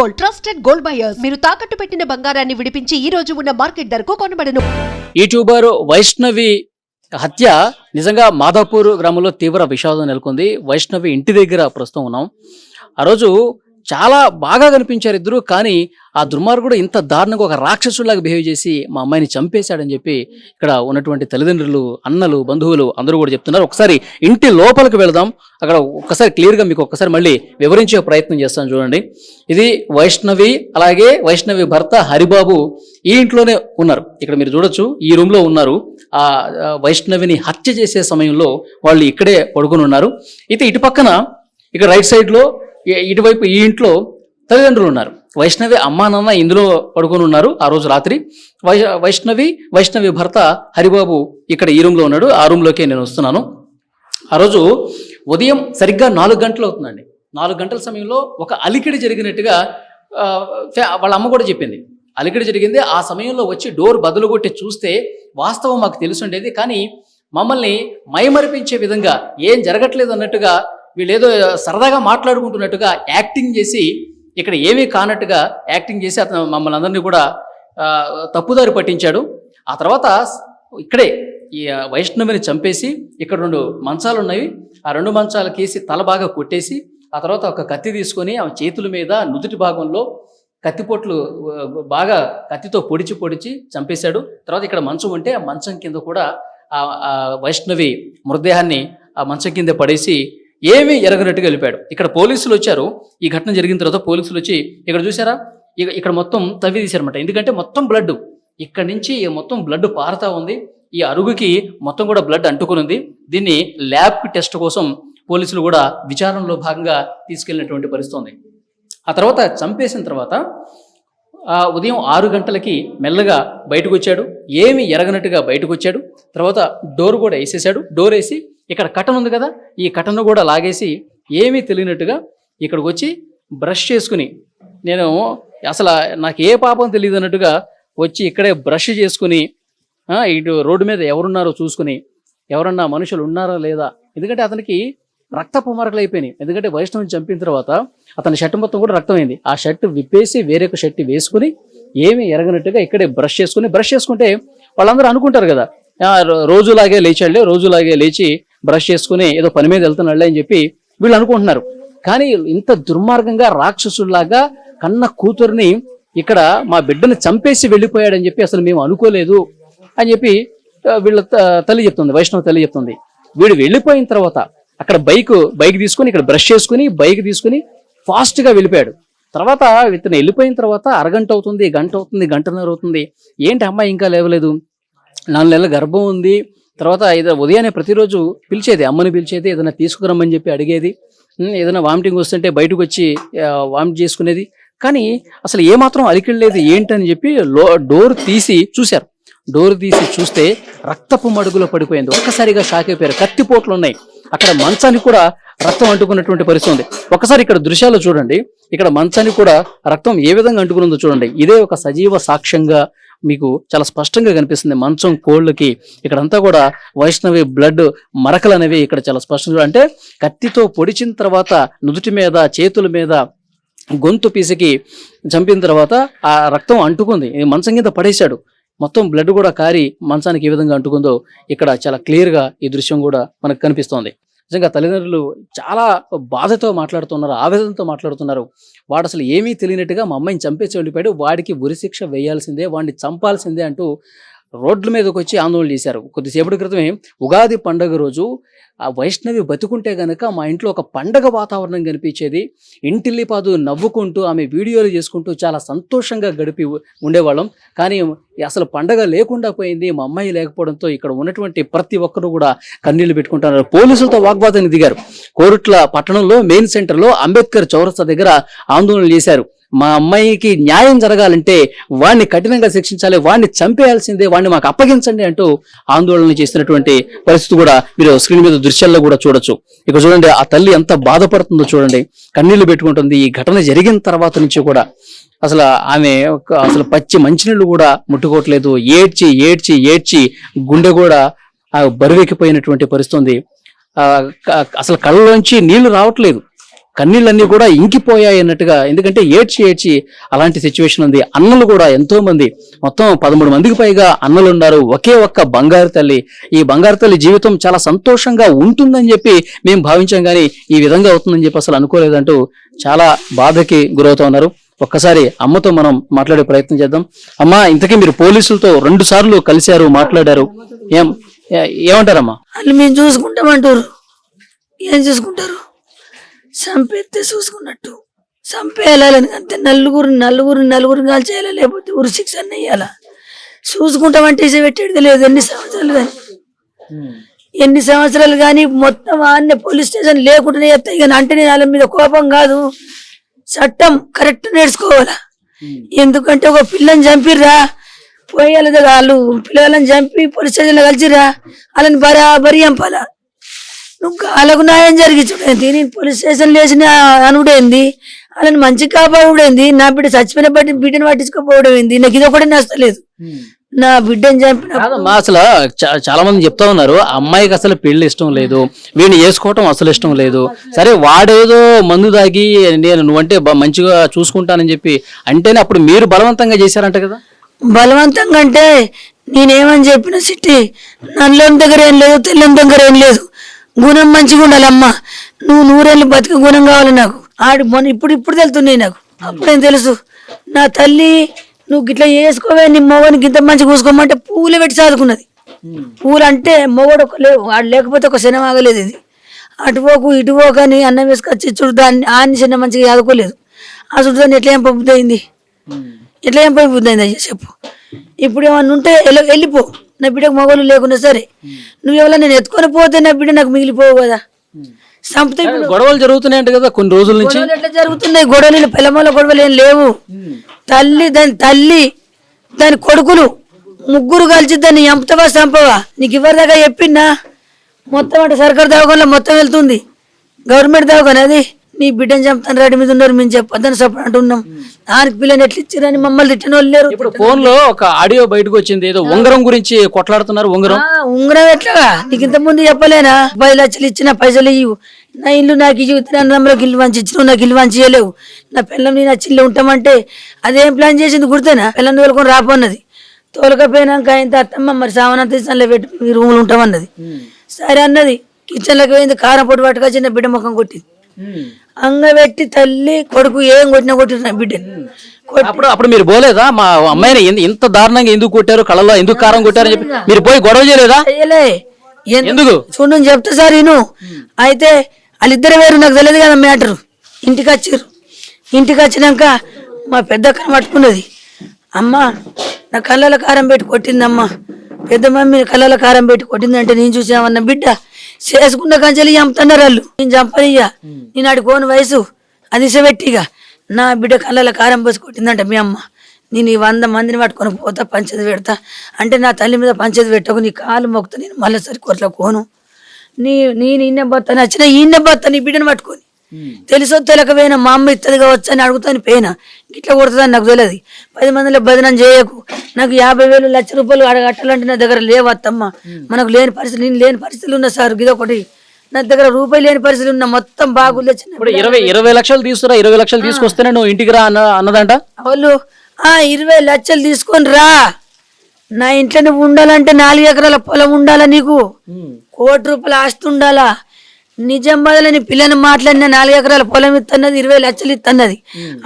Gold, trusted gold buyers. మీరు తాకట్టు పెట్టిన బంగారాన్ని విడిపించి ఈ రోజు ఉన్న మార్కెట్ ధరకు కొనబడను. యూట్యూబర్ వైష్ణవి హత్య నిజంగా మాదాపూర్ గ్రామంలో తీవ్ర విషాదం నెలకొంది. వైష్ణవి ఇంటి దగ్గర ప్రస్తుతం ఉన్నాం. ఆ రోజు చాలా బాగా కనిపించారు ఇద్దరు. కానీ ఆ దుర్మార్గుడు ఇంత దారుణంగా ఒక రాక్షసులాగా బిహేవ్ చేసి మా అమ్మాయిని చంపేశాడని చెప్పి ఇక్కడ ఉన్నటువంటి తల్లిదండ్రులు, అన్నలు, బంధువులు అందరూ కూడా చెప్తున్నారు. ఒకసారి ఇంటి లోపలికి వెళదాం. అక్కడ ఒక్కసారి క్లియర్గా మీకు ఒక్కసారి మళ్ళీ వివరించే ప్రయత్నం చేస్తాను. చూడండి, ఇది వైష్ణవి, అలాగే వైష్ణవి భర్త హరిబాబు ఈ ఇంట్లోనే ఉన్నారు. ఇక్కడ మీరు చూడొచ్చు, ఈ రూమ్ లో ఉన్నారు. ఆ వైష్ణవిని హత్య చేసే సమయంలో వాళ్ళు ఇక్కడే పడుకుని ఉన్నారు. అయితే ఇటు పక్కన ఇక్కడ రైట్ సైడ్ లో ఇటువైపు ఈ ఇంట్లో తల్లిదండ్రులు ఉన్నారు. వైష్ణవి అమ్మా నాన్న ఇందులో పడుకొని ఉన్నారు. ఆ రోజు రాత్రి వైష్ణవి భర్త హరిబాబు ఇక్కడ ఈ రూమ్లో ఉన్నాడు. ఆ రూమ్లోకే నేను వస్తున్నాను. ఆ రోజు ఉదయం సరిగ్గా 4 గంటలు అవుతుందండి. 4 గంటల సమయంలో ఒక అలికిడి జరిగినట్టుగా వాళ్ళ అమ్మ కూడా చెప్పింది. అలికిడి జరిగింది. ఆ సమయంలో వచ్చి డోర్ బదులు కొట్టి చూస్తే వాస్తవం మాకు తెలుసుండేది. కానీ మమ్మల్ని మైమరిపించే విధంగా ఏం జరగట్లేదు అన్నట్టుగా వీళ్ళేదో సరదాగా మాట్లాడుకుంటున్నట్టుగా యాక్టింగ్ చేసి, ఇక్కడ ఏమీ కానట్టుగా యాక్టింగ్ చేసి అతను మమ్మల్ని అందరినీ కూడా తప్పుదారి పట్టించాడు. ఆ తర్వాత ఇక్కడే ఈ వైష్ణవిని చంపేసి ఇక్కడ 2 మంచాలు ఉన్నాయి. ఆ 2 మంచాలకేసి తల బాగా కొట్టేసి ఆ తర్వాత ఒక కత్తి తీసుకొని ఆమె చేతుల మీద నుదుటి భాగంలో కత్తిపోట్లు బాగా కత్తితో పొడిచి చంపేశాడు. తర్వాత ఇక్కడ మంచం ఉంటే ఆ మంచం కింద కూడా ఆ వైష్ణవి మృతదేహాన్ని ఆ మంచం కింద పడేసి ఏమీ ఎరగనట్టుగా వెళ్ళిపోయాడు. ఇక్కడ పోలీసులు వచ్చారు. ఈ ఘటన జరిగిన తర్వాత పోలీసులు వచ్చి ఇక్కడ చూసారా, ఇక్కడ మొత్తం తవ్వి తీశారన్నమాట. ఎందుకంటే మొత్తం బ్లడ్ ఇక్కడ నుంచి మొత్తం బ్లడ్ పారుతా ఉంది. ఈ అరుగుకి మొత్తం కూడా బ్లడ్ అంటుకుని ఉంది. దీన్ని ల్యాబ్ టెస్ట్ కోసం పోలీసులు కూడా విచారణలో భాగంగా తీసుకెళ్ళినటువంటి పరిస్థితి ఉంది. ఆ తర్వాత చంపేసిన తర్వాత ఉదయం 6 గంటలకి మెల్లగా బయటకు వచ్చాడు. ఏమి ఎరగనట్టుగా బయటకు వచ్చాడు. తర్వాత డోర్ కూడా వేసేసాడు. డోర్ వేసి ఇక్కడ కటన్ ఉంది కదా, ఈ కటన్ కూడా లాగేసి ఏమీ తెలియనట్టుగా ఇక్కడికి వచ్చి బ్రష్ చేసుకుని, నేను అసలు నాకు ఏ పాపం తెలియదు అన్నట్టుగా వచ్చి ఇక్కడే బ్రష్ చేసుకుని ఇటు రోడ్డు మీద ఎవరున్నారో చూసుకుని, ఎవరన్నా మనుషులు ఉన్నారా లేదా, ఎందుకంటే అతనికి రక్తపు మరకలు అయిపోయినాయి. ఎందుకంటే వైష్ణవిని చంపిన తర్వాత అతని షర్ట్ మొత్తం కూడా రక్తమైంది. ఆ షర్ట్ విప్పేసి వేరొక షర్ట్ వేసుకుని ఏమీ ఎరగనట్టుగా ఇక్కడే బ్రష్ చేసుకుంటే వాళ్ళందరూ అనుకుంటారు కదా, రోజులాగే లేచి బ్రష్ చేసుకుని ఏదో పని మీద వెళ్తున్నాళ్ళే అని చెప్పి వీళ్ళు అనుకుంటున్నారు. కానీ ఇంత దుర్మార్గంగా రాక్షసుల్లాగా కన్న కూతుర్ని ఇక్కడ మా బిడ్డను చంపేసి వెళ్ళిపోయాడని చెప్పి అసలు మేము అనుకోలేదు అని చెప్పి వీళ్ళ తల్లి చెప్తుంది, వైష్ణవ తల్లి చెప్తుంది. వీడు వెళ్ళిపోయిన తర్వాత అక్కడ బైక్ తీసుకుని ఇక్కడ బ్రష్ చేసుకుని బైక్ తీసుకుని ఫాస్ట్గా వెళ్ళిపోయాడు. తర్వాత ఇతను వెళ్ళిపోయిన తర్వాత అరగంట అవుతుంది, గంట అవుతుంది, గంటన్నర అవుతుంది. ఏంటి అమ్మాయి ఇంకా లేవలేదు, 4 నెలల గర్భం ఉంది. తర్వాత ఉదయాన్నే ప్రతిరోజు పిలిచేది, అమ్మని పిలిచేది, ఏదైనా తీసుకురమ్మని చెప్పి అడిగేది. ఏదైనా వామిటింగ్ వస్తుంటే బయటకు వచ్చి వామిట్ చేసుకునేది. కానీ అసలు ఏమాత్రం అలికిడలేదు ఏంటని చెప్పి డోర్ తీసి చూశారు. డోర్ తీసి చూస్తే రక్తపు మడుగులో పడిపోయింది. ఒక్కసారిగా షాక్ అయిపోయారు. కత్తిపోట్లు ఉన్నాయి. అక్కడ మంచానికి కూడా రక్తం అంటుకున్నటువంటి పరిస్థితి ఉంది. ఒకసారి ఇక్కడ దృశ్యాలు చూడండి. ఇక్కడ మంచానికి కూడా రక్తం ఏ విధంగా అంటుకున్నదో చూడండి. ఇదే ఒక సజీవ సాక్ష్యంగా మీకు చాలా స్పష్టంగా కనిపిస్తుంది. మంచం కోళ్ళకి ఇక్కడంతా కూడా వైష్ణవి బ్లడ్ మరకలు అనేవి ఇక్కడ చాలా స్పష్టంగా, అంటే కత్తితో పొడిచిన తర్వాత నుదుటి మీద, చేతుల మీద, గొంతు పీసికి చంపిన తర్వాత ఆ రక్తం అంటుకుంది. మంచం కింద పడేశాడు. మొత్తం బ్లడ్ కూడా కారి మంచానికి ఏ విధంగా అంటుకుందో ఇక్కడ చాలా క్లియర్గా ఈ దృశ్యం కూడా మనకు కనిపిస్తోంది. నిజంగా తల్లిదండ్రులు చాలా బాధతో మాట్లాడుతున్నారు, ఆవేదనతో మాట్లాడుతున్నారు. వాడు అసలు ఏమీ తెలియనట్టుగా మా అమ్మాయిని చంపేసి వెళ్ళిపోయాడు, వాడికి ఉరిశిక్ష వేయాల్సిందే, వాడిని చంపాల్సిందే అంటూ రోడ్ల మీదకి వచ్చి ఆందోళన చేశారు. కొద్దిసేపటి క్రితమే ఉగాది పండుగ రోజు ఆ వైష్ణవి బతుకుంటే గనక మా ఇంట్లో ఒక పండగ వాతావరణం కనిపించేది. ఇంటిల్లిపాదు నవ్వుకుంటూ ఆమె వీడియోలు చేసుకుంటూ చాలా సంతోషంగా గడిపి ఉండేవాళ్ళం. కానీ అసలు పండగ లేకుండా పోయింది. మా అమ్మాయి లేకపోవడంతో ఇక్కడ ఉన్నటువంటి ప్రతి ఒక్కరు కూడా కన్నీళ్లు పెట్టుకుంటున్నారు. పోలీసులతో వాగ్వాదానికి దిగారు. కోరుట్ల పట్టణంలో మెయిన్ సెంటర్లో అంబేద్కర్ చౌరస్తా దగ్గర ఆందోళన చేశారు. మా అమ్మాయికి న్యాయం జరగాలంటే వాడిని కఠినంగా శిక్షించాలి, వాడిని చంపేయాల్సిందే, వాడిని మాకు అప్పగించండి అంటూ ఆందోళన చేస్తున్నటువంటి పరిస్థితి కూడా మీరు స్క్రీన్ మీద దృశ్యాల్లో కూడా చూడొచ్చు. ఇక చూడండి, ఆ తల్లి ఎంత బాధపడుతుందో చూడండి, కన్నీళ్లు పెట్టుకుంటుంది. ఈ ఘటన జరిగిన తర్వాత నుంచి కూడా అసలు ఆమె పచ్చి మంచినీళ్ళు కూడా ముట్టుకోవట్లేదు. ఏడ్చి గుండె కూడా బరువెక్కిపోయినటువంటి పరిస్థితి ఉంది. అసలు కళ్ళలోంచి నీళ్లు రావట్లేదు. కన్నీళ్ళన్నీ కూడా ఇంకిపోయాయి అన్నట్టుగా, ఎందుకంటే ఏడ్చి అలాంటి సిచ్యువేషన్ ఉంది. అన్నలు కూడా ఎంతో మంది, మొత్తం 13 మందికి పైగా అన్నలు ఉన్నారు. ఒకే ఒక్క బంగారు తల్లి. ఈ బంగారు తల్లి జీవితం చాలా సంతోషంగా ఉంటుందని చెప్పి మేము భావించాం, కానీ ఈ విధంగా అవుతుందని చెప్పి అసలు అనుకోలేదంటూ చాలా బాధకి గురవుతా ఉన్నారు. ఒక్కసారి అమ్మతో మనం మాట్లాడే ప్రయత్నం చేద్దాం. అమ్మా, ఇంతకీ మీరు పోలీసులతో 2 సార్లు కలిశారు, మాట్లాడారు, ఏమంటారమ్మా? వాళ్ళు మేము చూసుకుంటామంటారు. ఏం చూసుకుంటారు? చంపేస్తే చూసుకున్నట్టు చంపేయాలని అంతే. నలుగురు కాల్చేయాలి, లేకపోతే ఉరి శిక్ష అన్న వేయాల. చూసుకుంటామంటే పెట్టేది లేదు. ఎన్ని సంవత్సరాలు కానీ మొత్తం ఆన్నే పోలీస్ స్టేషన్ లేకుండానే ఎత్తాయి. కానీ అంటే నేను వాళ్ళ మీద కోపం కాదు, చట్టం కరెక్ట్ నేర్చుకోవాలా. ఎందుకంటే ఒక పిల్లని చంపిర్రా, పోయేది వాళ్ళు పిల్లలను చంపి పోలీస్ స్టేషన్లో కలిసిరా, వాళ్ళని బరాబరి చంపాలా. నువ్వు వాళ్ళకు న్యాయం జరిగించుడేంది, నేను పోలీస్ స్టేషన్ లేచిన అనుడేంది, వాళ్ళని మంచి కాపాడుడేంది, నా బిడ్డ చచ్చిపోయిన బిడ్డను పట్టించుకోపోవడం ఏంది, నాకు ఇది ఒకటే నచ్చలేదు. నా బిడ్డని చంపిన అసలు చాలా మంది చెప్తా ఉన్నారు, అమ్మాయికి అసలు పెళ్లి ఇష్టం లేదు, వీడిని వేసుకోవటం అసలు ఇష్టం లేదు. సరే వాడేదో మందు దాగి నువ్వంటే మంచిగా చూసుకుంటానని చెప్పి అంటేనే అప్పుడు మీరు బలవంతంగా చేశారంట కదా? బలవంతంగా అంటే నేనేమని చెప్పిన సిట్టి, నల్లని దగ్గర ఏం లేదు, తెల్లని దగ్గర ఏం లేదు, గుణం మంచిగా ఉండాలమ్మా. నువ్వు 100 ఏళ్ళు బతిక గుణం కావాలి నాకు. ఇప్పుడు తెలుతున్నాయి నాకు, అప్పుడేం తెలుసు. నా తల్లి నువ్వు గిట్లా చేసుకోవే, నీ మొగనికి ఇంత మంచిగా చూసుకోమంటే పూలు పెట్టి చదువుకున్నది. పూలు అంటే మొగడు వాడు లేకపోతే ఒక సినిమా ఆగలేదు. ఇది అటుపోకు ఇటుపోకు అని అన్నం వేసుకొచ్చి చుడుదాన్ని ఆని చిన్న మంచిగా చదువుకోలేదు. ఆ చుడుదాన్ని ఎట్లా ఏం బుద్ధి అయింది, ఎట్లా ఏం బుద్ధి అయింది అయ్యా చెప్పు. ఇప్పుడు ఏమన్నా ఉంటే వెళ్ళిపో, నా బిడ్డకు మొగలు లేకున్నా సరే. నువ్వు ఎవరైనా నేను ఎత్తుకొని పోతే నా బిడ్డ నాకు మిగిలిపోవు కదా. సంపద గొడవలు జరుగుతున్నాయంట కదా కొన్ని రోజుల నుంచి. ఎట్లా జరుగుతున్నాయి గొడవలు? పిల్లమల గొడవలు ఏం లేవు. తల్లి దాని కొడుకులు 3 కలిసి దాన్ని ఎంపుతావా చంపవా? నీకు ఇవ్వదాకా చెప్పిందా? మొత్తం అంటే సర్కారు దవాఖానలో మొత్తం వెళ్తుంది, గవర్నమెంట్ దవాఖాన. అది నీ బిడ్డను చంపుతాను రెడ్డి మీద ఉన్నారు, మేము చెప్పొద్దని సపోర్ట్ అంటున్నాం. దానికి పిల్లని ఎట్లా ఇచ్చారని మమ్మల్ని తిట్టిన వాళ్ళు లేరు. ఇప్పుడు ఫోన్ లో ఒక ఆడియో బయటకు వచ్చింది, ఏదో ఉంగరం గురించి కొట్లాడుతున్నారు. ఉంగరం ఎట్లా? నీకు ఇంత ముందు చెప్పలేనా? 10 లక్షలు ఇచ్చిన పైసలు ఇవ్వు, నా ఇల్లు నాకు ఇచ్చి, అన్నంలోకి ఇల్లు వంచి ఇచ్చినావు, నాకు ఇల్లు వంచి ఇవ్వలేవు, నా పిల్లం నేను చిల్లు ఉంటామంటే అదేం ప్లాన్ చేసింది గుర్తేనా? పిల్లని తోలుకొని రాపోన్నది. తోలకపోయినాక ఆయన అత్తమ్మ మరి సామానంత ఇస్తానులే పెట్టి మీ రూములు ఉంటామన్నది. సరే అన్నది. కిచెన్లోకి పోయింది, కారం పొట్టు పట్టుకొచ్చి చిన్న బిడ్డ ముఖం కొట్టింది. అంగబెట్టి తల్లి కొడుకు ఏం కొట్టిన బిడ్డని. అప్పుడు మీరు పోలేదా? మా అమ్మాయిని ఇంత దారుణంగా ఎందుకు కొట్టారు, కళ్ళలో ఎందుకు కారం కొట్టారని చెప్పి మీరు పోయి గొడవ చేయలేదా? ఎందుకు చూడు చెప్తా సార్ నేను. అయితే వాళ్ళిద్దరు వేరు, నాకు తెలియదు కదా మ్యాటరు. ఇంటికి వచ్చినాక మా పెద్ద అక్కని పట్టుకున్నది. అమ్మ నా కళ్ళలో కారం పెట్టి కొట్టిందమ్మా, పెద్ద మమ్మీ కళ్ళలో కారం పెట్టి కొట్టిందంటే నేను చూసామన్న బిడ్డ చేసుకున్న కంచెలు చంపుతున్నారు వాళ్ళు. నేను చంపనియ్యా, నేను ఆడుకోని వయసు అది పెట్టిగా నా బిడ్డ కళ్ళలో కారం పోసి కొట్టిందంట మీ అమ్మ. నేను ఈ 100 మందిని పట్టుకొని పోతా, పంచది పెడతా అంటే నా తల్లి మీద పంచది పెట్టకు, నీ కాలు మొక్కుతా, నేను మళ్ళీ సరి కొట్ల కోను. నేను ఈయన బత్త నచ్చిన ఈయన బత్త నీ బిడ్డను పట్టుకొని. తెలుసో తెలకపోయినా మా అమ్మ ఇస్తుంది కావచ్చు అని అడుగుతాను పోయినా, ఇట్లా కొడుతుందని నాకు తెలియదు. 10 మందిలో బదనం చేయకు, నాకు 50,000 లక్ష రూపాయలు అడగట్టాలంటే నా దగ్గర లేవత్తమ్మ. మనకు లేని పరిస్థితి, నేను లేని పరిస్థితులు ఉన్నా సార్. ఇదొకటి నా దగ్గర రూపాయి లేని పరిస్థితులు ఉన్నా, మొత్తం బాగులే. 20 లక్షలు తీసుకురా, 20 లక్షలు తీసుకొస్తేనే నువ్వు ఇంటికి రా అన్నదంట వాళ్ళు. 20 లక్షలు తీసుకొని రా, నా ఇంట్లో నువ్వు ఉండాలంటే 4 ఎకరాల పొలం ఉండాలా, నీకు 1 కోటి రూపాయల ఆస్తి ఉండాలా. నిజామాబాద్లో నీ పిల్లని మాట్లాడిన 4 ఎకరాల పొలం ఇస్తున్నది, 20 లక్షలు ఇస్తున్నది.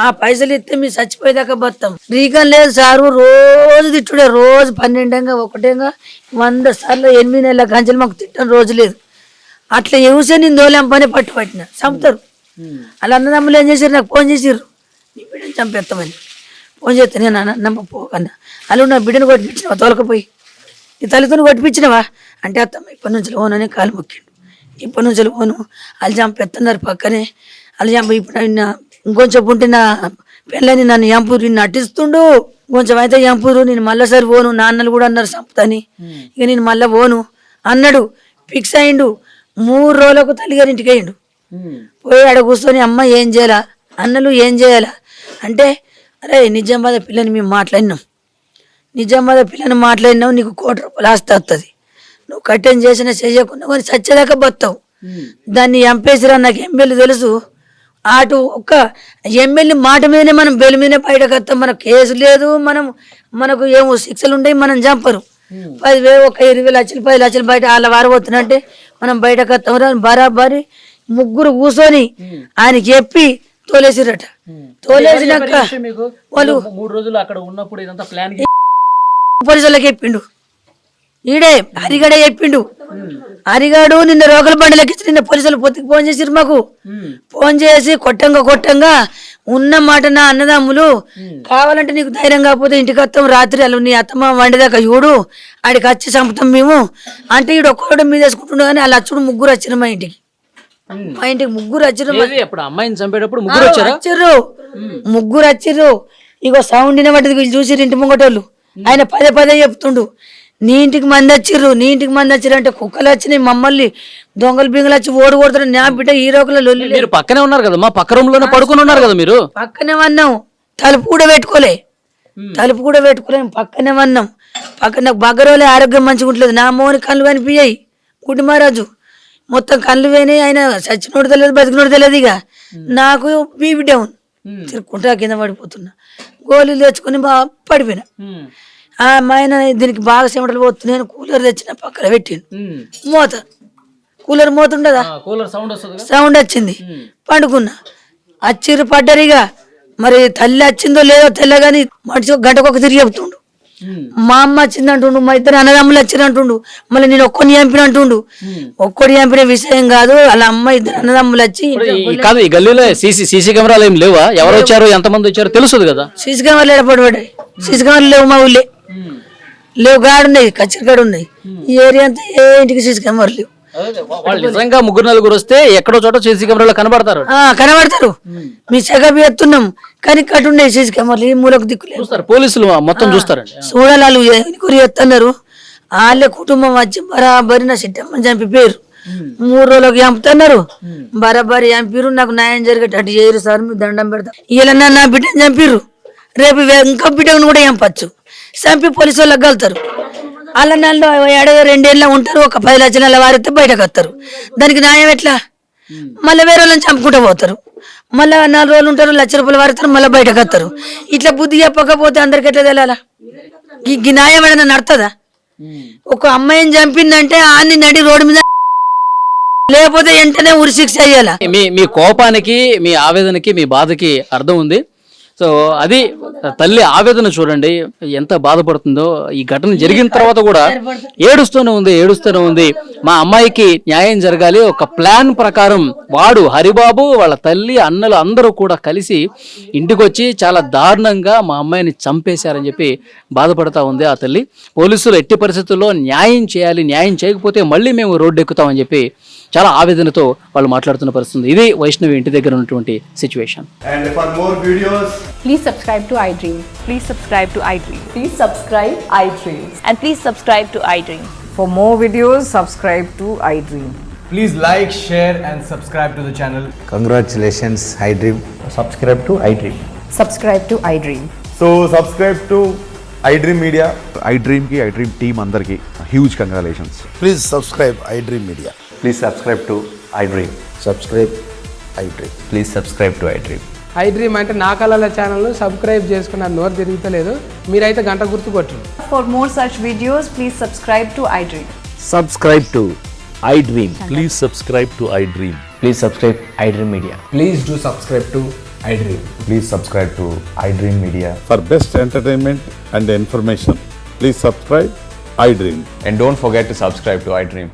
ఆ పైసలు ఇస్తే మీ చచ్చిపోయేదాకా బతాం. రీకం లేదు సారు, రోజు తిట్టుడే, రోజు 12 ఒకటేగా 100 సార్లు 8 నెలల కంచెలు మాకు తిట్టని రోజు లేదు. అట్లా ఎవసే నేను దోలేం పని పట్టిన చంపుతారు. అలా అన్నదమ్ములు ఏం చేశారు, నాకు ఫోన్ చేసిర్రు, నీ బిడ్డను చంపేస్తామని. ఫోన్ చేస్తే నేను నమ్మ పోకన్నా, అలా నా బిడ్డను కొట్టిపించినవా, తోలకపోయి నీ తల్లితో కొట్టిపించినవా అంటే అత్తమ్మ ఇప్పటి నుంచి ఓనని కాలు మొక్కిండు, ఇప్పటి నుంచి ఓను వాళ్ళు చంపేస్తున్నారు పక్కనే. వాళ్ళు చంప ఇప్పుడు ఇంకొంచెం ఉంటే నా పిల్లని నన్ను చంపురు, నిన్ను నటిస్తుండు, కొంచెం అయితే చంపురు, నేను మళ్ళీ సరి పోను. నాన్నలు కూడా అన్నారు చంపుతాని, ఇక నేను మళ్ళీ పోను అన్నాడు. ఫిక్స్ అయిండు. 3 రోజులకు తల్లిగారింటికి అయ్యిండు. పోయి ఆడ కూర్చొని అమ్మ ఏం చేయాలా, అన్నలు ఏం చేయాలా అంటే, అరే నిజామాబాద్ పిల్లని మేము మాట్లాడినాం, నిజామాబాద్ పిల్లని మాట్లాడినావు, నీకు 1 కోటి రూపాయలు ఆస్తి వస్తుంది, నువ్వు కట్టెన్ చేసినా చేయకుండా కొని చచ్చేదాకా బతావు. దాన్ని చంపేసిరా, నాకు ఎంబెలు తెలుసు, అటు ఒక్క ఎమ్మెల్యే మాట మీదనే మనం బెయిల్ మీదనే బయటకు వస్తాం. మనకు కేసు లేదు, మనకు ఏమో శిక్షలు ఉంటాయి, మనం చంపరు. 10,000 ఒక 20 లక్షలు 10 లక్షలు బయట వాళ్ళ వారు పోతున్నట్టే మనం బయటకు వస్తాం. బరాబరి ముగ్గురు కూర్చొని ఆయన చెప్పి తోలేసిరట. తోలేసినాక వాళ్ళు 3 రోజులు అక్కడ ఉన్నప్పుడు ఇదంతా ప్లాన్ పోలీసులకు చెప్పిండు. ఈడే హరిగడే చెప్పిండు. హరిగాడు నిన్న రోకల బండిలకి నిన్న పోలీసులు పొత్తికి ఫోన్ చేసిరు మాకు. ఫోన్ చేసి కొట్టంగా ఉన్న మాట నా అన్నదమ్ములు కావాలంటే నీకు ధైర్యం కాకపోతే ఇంటికి వస్తాం, రాత్రి అలా నీ అత్తమ్మ వండిదాకా చూడు, ఆడికి వచ్చి చంపుతాం మేము అంటే ఈడు ఒక్కడు మీద వేసుకుంటుండే. కానీ వాళ్ళ అచ్చుడు ముగ్గురు వచ్చిరు మా ఇంటికి. ముగ్గురు వచ్చిర్రు. అమ్మాయిని చంపేటప్పుడు ముగ్గురు వచ్చిర్రు. ఇగో సౌండ్ వినబడ్డది, వీళ్ళు చూసిరు ఇంటి ముంగటోళ్ళు. ఆయన పదే చెప్తుండు, నీ ఇంటికి మంది వచ్చిర్రు అంటే కుక్కలు వచ్చినాయి, మమ్మల్ని దొంగలు బింగలు వచ్చి ఓడి కొడుతారు. నా బిడ్డ ఈ రోగుల లొల్లి. మీరు పక్కనే ఉన్నారు కదా, మా పక్క రూమ్ లోనే పడుకుని ఉన్నారు కదా మీరు. పక్కనే వన్నాం, తలుపు కూడా పెట్టుకోలేం, పక్కనే వన్నాం. పక్కన బగ్గరోలే ఆరోగ్యం మంచిగా ఉంటుంది. నా మోని కళ్ళు కనిపించాయి. గుడ్డి మహారాజు మొత్తం కళ్ళు పోయినాయి. ఆయన చచ్చినోడు తెలియదు, బతికినోడు తెలియదు. ఇక నాకు బీపీ డౌన్, తిరుక్కుంటా కింద పడిపోతున్నా. గోళీలు తెచ్చుకొని బాగా పడిపోయినా. మా ఆయన దీనికి బాగా చెమటలు పోతుంది. నేను కూలర్ తెచ్చిన పక్కన పెట్టిండు. కూలర్ మోత ఉండదా, సౌండ్ వచ్చింది. పండుకున్నా. వచ్చిర్రు పడ్డరిగా. మరి తల్లి వచ్చిందో లేదో తెల్లగాని మనిషి గంటకొక తిరిగి చెప్తుండు. మా అమ్మ వచ్చింది అంటుండు, మా ఇద్దరు అన్నదమ్ములు వచ్చింది అంటుండు. మళ్ళీ నేను ఒక్కడిని చంపిన అంటుండు. ఒక్కడి చంపిన విషయం కాదు, వాళ్ళ అమ్మ ఇద్దరు అన్నదమ్ములు వచ్చి కాదు. ఈ గల్లీలో సీసీ కెమెరాలు ఏం లేవా? ఎవరు వచ్చారు, ఎంతమంది వచ్చారు తెలుసు కదా. సీసీ కెమెరాలు ఏడపడి సీసీ కెమెరాలు లేవు మా ఊళ్ళే. లేవు, గాడు ఉన్నాయి, కచ్చరిగాడు ఉన్నాయి. ఈ ఏరియా అంతా ఏ ఇంటికి సీసీ కెమెరాలు లేవు. వాళ్ళు నిజంగా 3-4 వస్తే ఎక్కడో చోట సీసీ కెమెరాలో కనబడతారు. మీ చెగబి ఎత్తున్నాం కానీ కట్టున్నాయి సీసీ కెమెరాలు. ఈ మూలకు దిక్కులేదు. పోలీసులు మొత్తం చూస్తారండి. చూడాలి, వాళ్ళు గురి ఎత్తన్నారు. వాళ్ళే కుటుంబం వచ్చి బరాబరి నా సిట్టమ్మని చంపి పేరు 3 రోజులకు చంపుతున్నారు. బరాబరి చంపిరు. నాకు న్యాయం జరిగేటట్టు చేయరు సార్, మీరు దండం పెడతా. ఇలా నా బిడ్డని చంపిర్రు, రేపు ఇంకో బిడ్డను కూడా చంపచ్చు. చంపి పోలీసు వాళ్ళకి కలుతారు. వాళ్ళ 2 ఏళ్ళ ఉంటారు. ఒక 10 లక్షల వారితే బయటకు వస్తారు. దానికి న్యాయం ఎట్లా? మళ్ళీ వేరే వాళ్ళని చంపుకుంటూ పోతారు. మళ్ళీ 4 రోజులు ఉంటారు, ₹1,00,000 వారిస్తారు, మళ్ళీ బయటకు వస్తారు. ఇట్లా బుద్ధి చెప్పకపోతే అందరికి ఎట్లా తెలియాలా? ఈ న్యాయం ఏదైనా నడుతుందా? ఒక అమ్మాయిని చంపిందంటే ఆన్ని నడి రోడ్డు మీద, లేకపోతే వెంటనే ఉరి శిక్ష అయ్యాలా. మీ కోపానికి, మీ ఆవేదనకి, మీ బాధకి అర్థం ఉంది. సో అది తల్లి ఆవేదన చూడండి ఎంత బాధపడుతుందో. ఈ ఘటన జరిగిన తర్వాత కూడా ఏడుస్తూనే ఉంది. మా అమ్మాయికి న్యాయం జరగాలి. ఒక ప్లాన్ ప్రకారం వాడు హరిబాబు, వాళ్ళ తల్లి, అన్నలు అందరూ కూడా కలిసి ఇంటికి వచ్చి చాలా దారుణంగా మా అమ్మాయిని చంపేశారని చెప్పి బాధపడతా ఉంది ఆ తల్లి. పోలీసులు ఎట్టి పరిస్థితుల్లో న్యాయం చేయాలి, న్యాయం చేయకపోతే మళ్ళీ మేము రోడ్డు ఎక్కుతామని చెప్పి చాలా ఆవేదనతో వాళ్ళు మాట్లాడుతున్న పరిస్థితి. ఇది వైష్ణవి ఇంటి దగ్గర ఉన్నటువంటి situation. And for more videos, please subscribe to iDream. Please subscribe to iDream. Please subscribe iDream. And please subscribe to iDream. For more videos, subscribe to iDream. please like, share and subscribe to the channel. Congratulations, iDream. Subscribe to iDream. Subscribe to iDream. So subscribe to iDream Media. iDream ki iDream team andarki huge congratulations. Please subscribe iDream Media. Please subscribe to iDream. Subscribe iDream. Please subscribe to iDream. iDream అంటే నా కళల channel subscribe చేసుకున్న నోరు తిరుగుతలేదు. మీరైతే గంట గుర్తు కొట్టండి. For more such videos, please subscribe to iDream. Subscribe to iDream. Please subscribe to iDream. Please subscribe iDream Media. Please do subscribe to iDream. Please subscribe to iDream Media. For best entertainment and information, please subscribe iDream. And don't forget to subscribe to iDream.